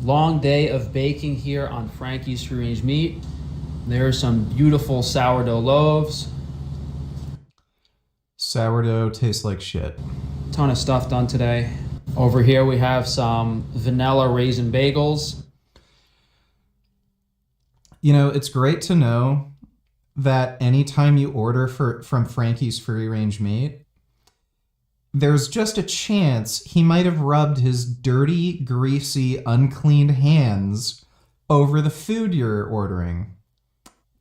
Long day of baking here on Frankie's Free Range Meat. There's some beautiful sourdough loaves. Sourdough tastes like shit. Ton of stuff done today. Over here we have some vanilla raisin bagels. You know, it's great to know that anytime you order from Frankie's Free Range Meat, there's just a chance he might have rubbed his dirty, greasy, uncleaned hands over the food you're ordering.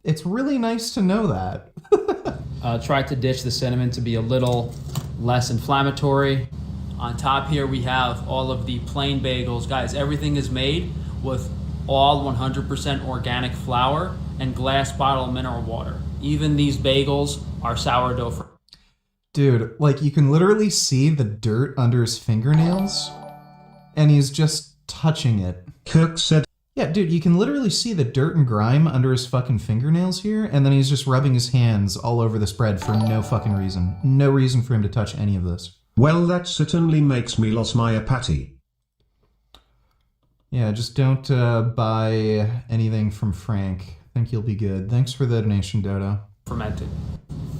It's really nice to know that. Tried to ditch the cinnamon to be a little less inflammatory. On top here we have all of the plain bagels. Guys, everything is made with all 100% organic flour and glass bottle mineral water. Even these bagels are sourdough free. Dude, like you can literally see the dirt under his fingernails and he's just touching it. Kirk said, yeah, dude, you can literally see the dirt and grime under his fucking fingernails here, and then he's just rubbing his hands all over this bread for no fucking reason. No reason for him to touch any of this. well, that certainly makes me lose my apathy. Yeah, just don't buy anything from Frank. I think you'll be good. Thanks for the donation, Dodo. Fermented.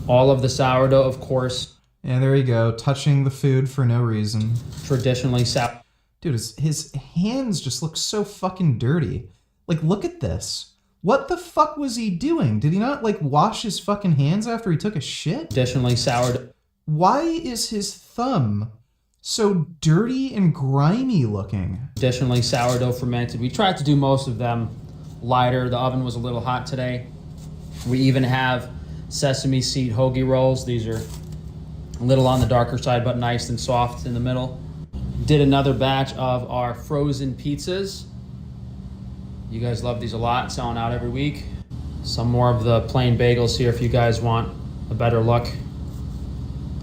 All of the sourdough, of course. Yeah, there you go. Touching the food for no reason. Traditionally sour. Dude, his hands just look so fucking dirty. Like, look at this. What the fuck was he doing? Did he not, like, wash his fucking hands after he took a shit? Traditionally sourdough. Why is his thumb so dirty and grimy looking? Traditionally sourdough fermented. We tried to do most of them lighter. The oven was a little hot today. We even have sesame seed hoagie rolls. These are a little on the darker side, but nice and soft in the middle. Did another batch of our frozen pizzas. You guys love these a lot, selling out every week. Some more of the plain bagels here if you guys want a better look.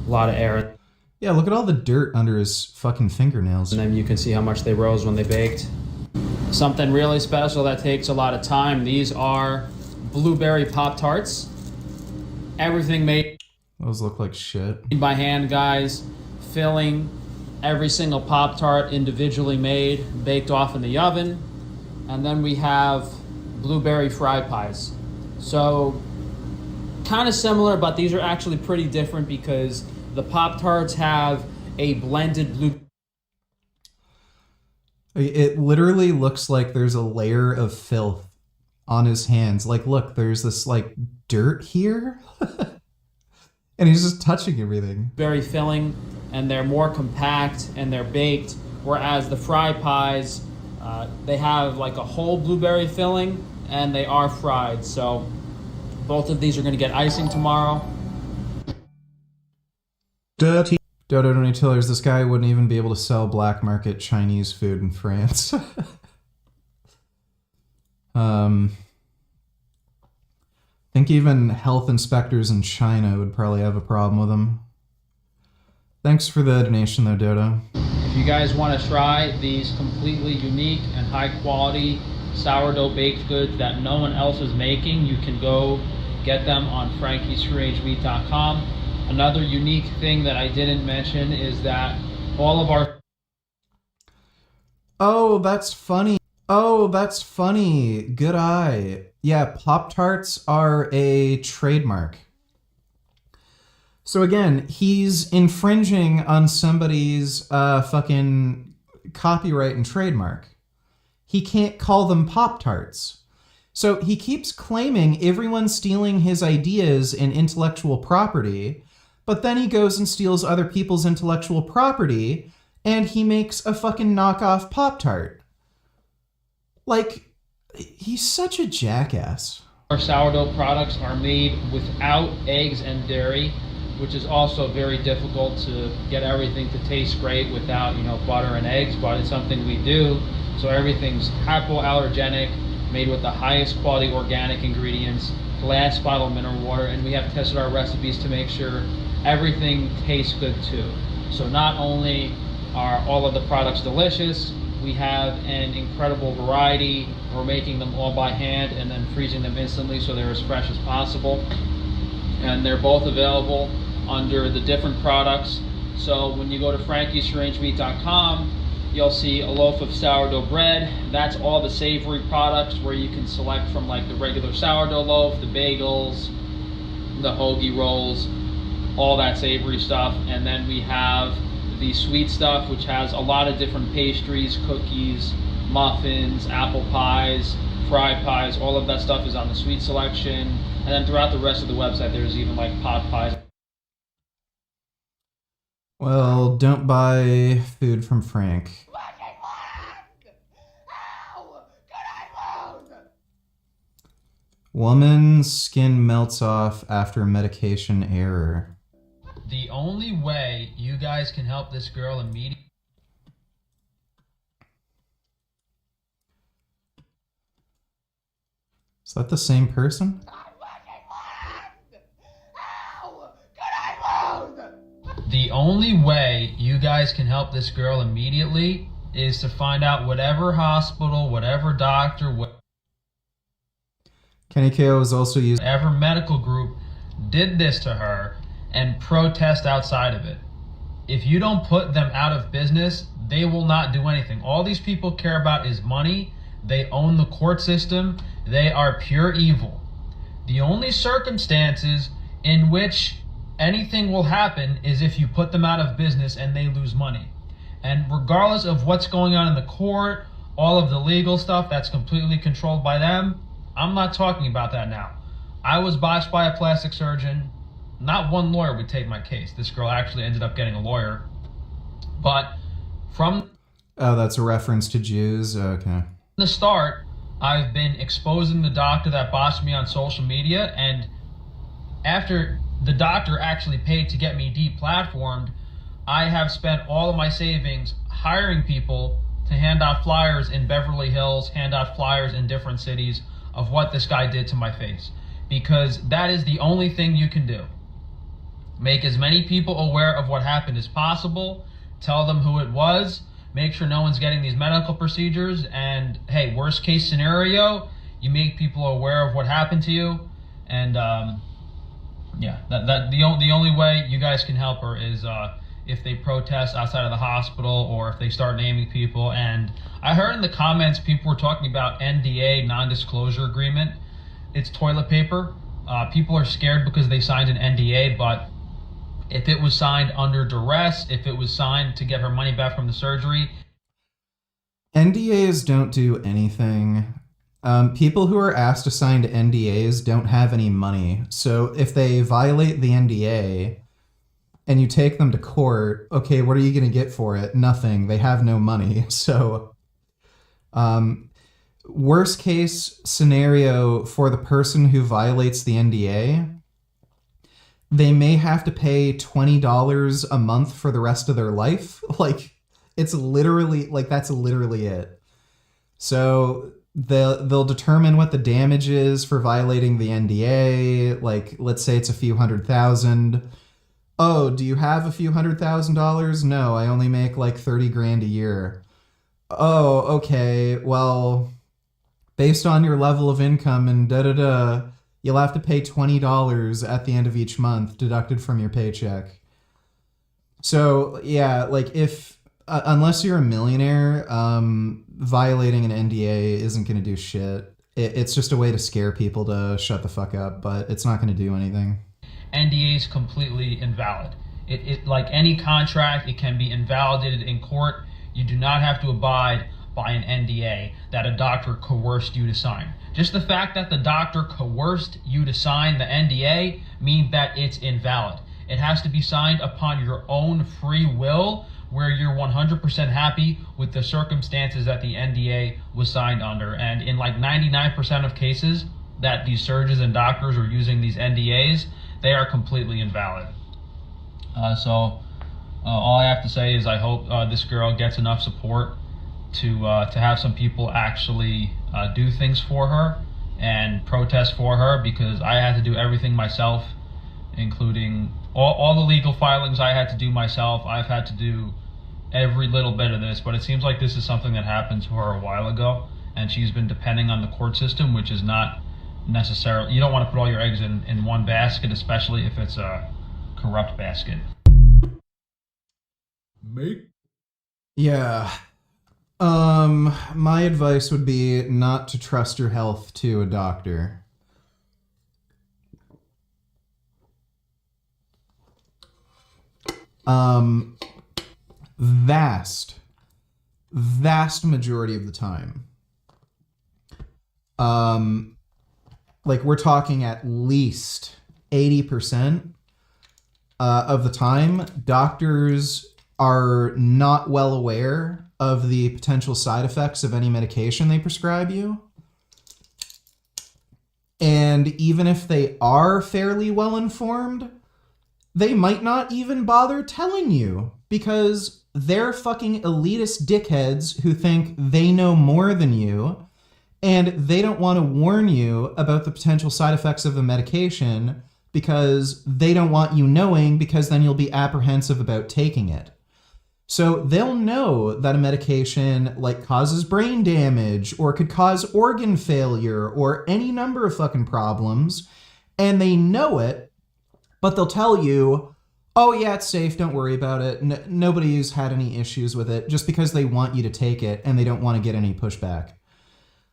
A lot of air. Yeah, look at all the dirt under his fucking fingernails. And then you can see how much they rose when they baked. Something really special that takes a lot of time. These are blueberry Pop-Tarts. Everything made Those look like shit. by hand, guys. Filling every single Pop-Tart individually made, baked off in the oven. And then we have blueberry fry pies. So kind of similar, but these are actually pretty different because the Pop-Tarts have a blended blue. It literally looks like there's a layer of filth on his hands. Like, look, there's this, like, dirt here. And he's just touching everything. Very filling, and they're more compact, and they're baked. Whereas the fry pies, they have, like, a whole blueberry filling, and they are fried. So both of these are going to get icing tomorrow. Dirty. Dodo Donatillers, this guy wouldn't even be able to sell black market Chinese food in France. I think even health inspectors in China would probably have a problem with him. Thanks for the donation though, Dodo. If you guys want to try these completely unique and high quality sourdough baked goods that no one else is making, you can go get them on frankiesfreerangemeat.com. Another unique thing that I didn't mention is that all of our... Oh, that's funny. Oh, that's funny. Good eye. Yeah, Pop-Tarts are a trademark. So again, he's infringing on somebody's fucking copyright and trademark. He can't call them Pop-Tarts. So he keeps claiming everyone's stealing his ideas and intellectual property, but then he goes and steals other people's intellectual property, and he makes a fucking knockoff Pop-Tart. Like, he's such a jackass. Our sourdough products are made without eggs and dairy, which is also very difficult to get everything to taste great without, butter and eggs, but it's something we do. So everything's hypoallergenic, made with the highest quality organic ingredients, glass bottle mineral water, and we have tested our recipes to make sure everything tastes good too. So not only are all of the products delicious, we have an incredible variety. We're making them all by hand and then freezing them instantly so they're as fresh as possible. And they're both available under the different products. So when you go to frankiesfreerangemeat.com, you'll see a loaf of sourdough bread. That's all the savory products where you can select from, like the regular sourdough loaf, the bagels, the hoagie rolls, all that savory stuff. And then we have the sweet stuff, which has a lot of different pastries, cookies, muffins, apple pies, fried pies. All of that stuff is on the sweet selection. And then throughout the rest of the website, there's even like pot pies. Well, don't buy food from Frank. Woman's skin melts off after medication error. The only way you guys can help this girl immediately. Is that the same person? The only way you guys can help this girl immediately is to find out whatever hospital, whatever doctor, Kenny KO is also used. whatever medical group did this to her and protest outside of it. If you don't put them out of business, they will not do anything. All these people care about is money. They own the court system. They are pure evil. The only circumstances in which anything will happen is if you put them out of business and they lose money. And regardless of what's going on in the court, all of the legal stuff, that's completely controlled by them. I'm not talking about that now. I was botched by a plastic surgeon. Not one lawyer would take my case. This girl actually ended up getting a lawyer. But from Oh, that's a reference to Jews? Okay. the start, I've been exposing the doctor that botched me on social media, and after the doctor actually paid to get me deplatformed, I have spent all of my savings hiring people to hand out flyers in Beverly Hills, hand out flyers in different cities of what this guy did to my face. Because that is the only thing you can do. Make as many people aware of what happened as possible, tell them who it was, make sure no one's getting these medical procedures, and hey, worst case scenario, you make people aware of what happened to you, and yeah, the only way you guys can help her is if they protest outside of the hospital or if they start naming people. And I heard in the comments people were talking about NDA, non-disclosure agreement. It's toilet paper. People are scared because they signed an NDA, but if it was signed under duress, if it was signed to get her money back from the surgery. NDAs don't do anything. People who are asked to sign to NDAs don't have any money. So if they violate the NDA and you take them to court, okay, what are you going to get for it? Nothing. They have no money. So worst case scenario for the person who violates the NDA, they may have to pay $20 a month for the rest of their life. Like, it's literally, like, that's literally it. So they'll determine what the damage is for violating the NDA. Like, let's say it's a few $100,000. Oh, do you have a few $100,000? No, I only make like 30 grand a year. Oh, okay. Well, based on your level of income and da-da-da, you'll have to pay $20 at the end of each month deducted from your paycheck. So, yeah, like if, unless you're a millionaire, violating an NDA isn't going to do shit. It's just a way to scare people to shut the fuck up, but it's not going to do anything. NDA is completely invalid. It like any contract, it can be invalidated in court. You do not have to abide by an NDA that a doctor coerced you to sign. Just the fact that the doctor coerced you to sign the NDA means that it's invalid. It has to be signed upon your own free will, where you're 100% happy with the circumstances that the NDA was signed under. And in like 99% of cases that these surgeons and doctors are using these NDAs, they are completely invalid. So all I have to say is I hope this girl gets enough support to have some people actually do things for her and protest for her, because I had to do everything myself, including all the legal filings I had to do myself. I've had to do every little bit of this, but it seems like this is something that happened to her a while ago, and she's been depending on the court system, which is not necessarily, you don't want to put all your eggs in one basket, especially if it's a corrupt basket. Yeah, My advice would be not to trust your health to a doctor. Vast majority of the time. Like we're talking at least 80% of the time, doctors are not well aware of the potential side effects of any medication they prescribe you. And even if they are fairly well informed, they might not even bother telling you because they're fucking elitist dickheads who think they know more than you, and they don't want to warn you about the potential side effects of a medication because they don't want you knowing, because then you'll be apprehensive about taking it. So they'll know that a medication like causes brain damage or could cause organ failure or any number of fucking problems, and they know it, but they'll tell you, oh yeah, it's safe, don't worry about it. Nobody's had any issues with it, just because they want you to take it and they don't want to get any pushback.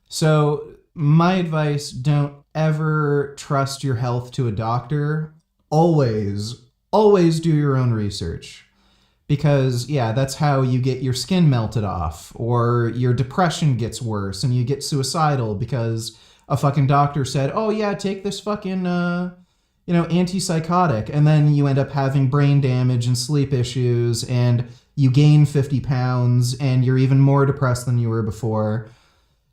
So my advice, don't ever trust your health to a doctor. Always do your own research. Because, yeah, that's how you get your skin melted off, or your depression gets worse and you get suicidal because a fucking doctor said, oh yeah, take this fucking, antipsychotic. And then you end up having brain damage and sleep issues and you gain 50 pounds and you're even more depressed than you were before.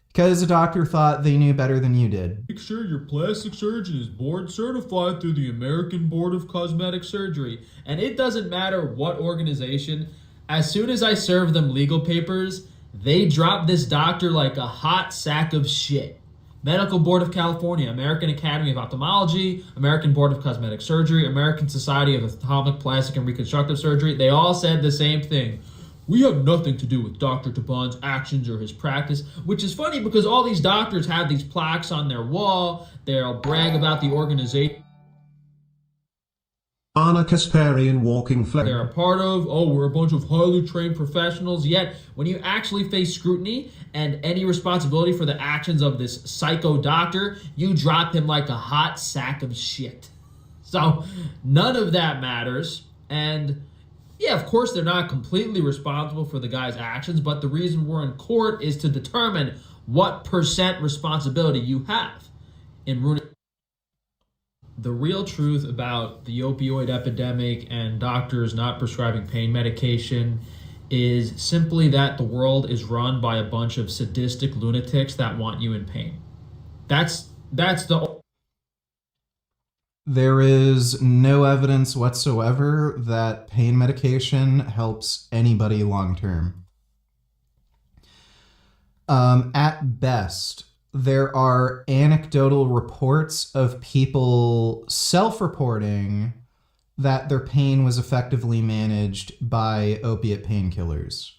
Because a doctor thought they knew better than you did. Make sure your plastic surgeon is board certified through the American Board of Cosmetic Surgery. And it doesn't matter what organization, as soon as I serve them legal papers, they drop this doctor like a hot sack of shit. Medical Board of California, American Academy of Ophthalmology, American Board of Cosmetic Surgery, American Society of Ophthalmic, Plastic, and Reconstructive Surgery, they all said the same thing. We have nothing to do with Dr. Taban's actions or his practice, which is funny because all these doctors have these plaques on their wall. They'll brag about the organization Anna Kasparian walking flag. they're a part of. Oh, we're a bunch of highly trained professionals. Yet, when you actually face scrutiny and any responsibility for the actions of this psycho doctor, you drop him like a hot sack of shit. So, none of that matters. And yeah, of course, they're not completely responsible for the guy's actions, but the reason we're in court is to determine what percent responsibility you have in ruining. The real truth about the opioid epidemic and doctors not prescribing pain medication is simply that the world is run by a bunch of sadistic lunatics that want you in pain. That's the... There is no evidence whatsoever that pain medication helps anybody long term. At best, there are anecdotal reports of people self-reporting that their pain was effectively managed by opiate painkillers.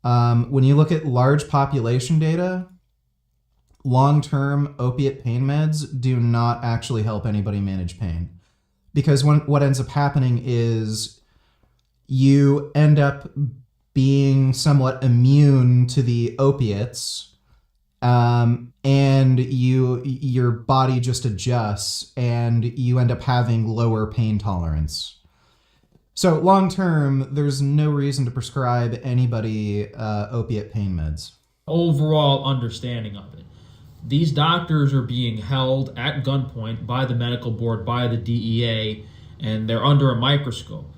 When you look at large population data, long-term opiate pain meds do not actually help anybody manage pain. Because what ends up happening is you end up being somewhat immune to the opiates, and your body just adjusts and you end up having lower pain tolerance. So long-term, there's no reason to prescribe anybody opiate pain meds. overall understanding of it. These doctors are being held at gunpoint by the medical board, by the DEA, and they're under a microscope.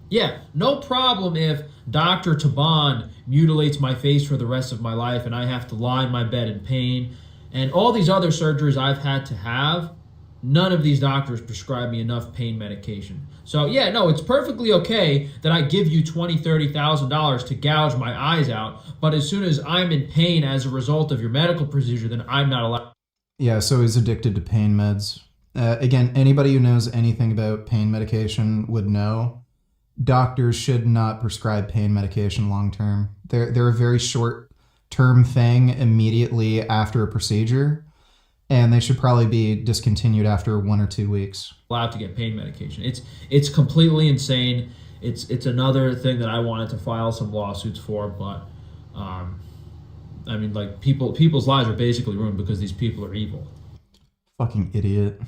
Yeah, no problem if Dr. Taban mutilates my face for the rest of my life and I have to lie in my bed in pain. And all these other surgeries I've had to have, none of these doctors prescribe me enough pain medication. So yeah, no, it's perfectly okay that I give you $20,000, $30,000 to gouge my eyes out, but as soon as I'm in pain as a result of your medical procedure, then I'm not allowed. Yeah, so he's addicted to pain meds. Again, anybody who knows anything about pain medication would know doctors should not prescribe pain medication long term. They're a very short term thing immediately after a procedure, and they should probably be discontinued after 1 or 2 weeks. Allowed to get pain medication. It's completely insane. It's another thing that I wanted to file some lawsuits for, but I mean, like people's lives are basically ruined because these people are evil. Fucking idiot.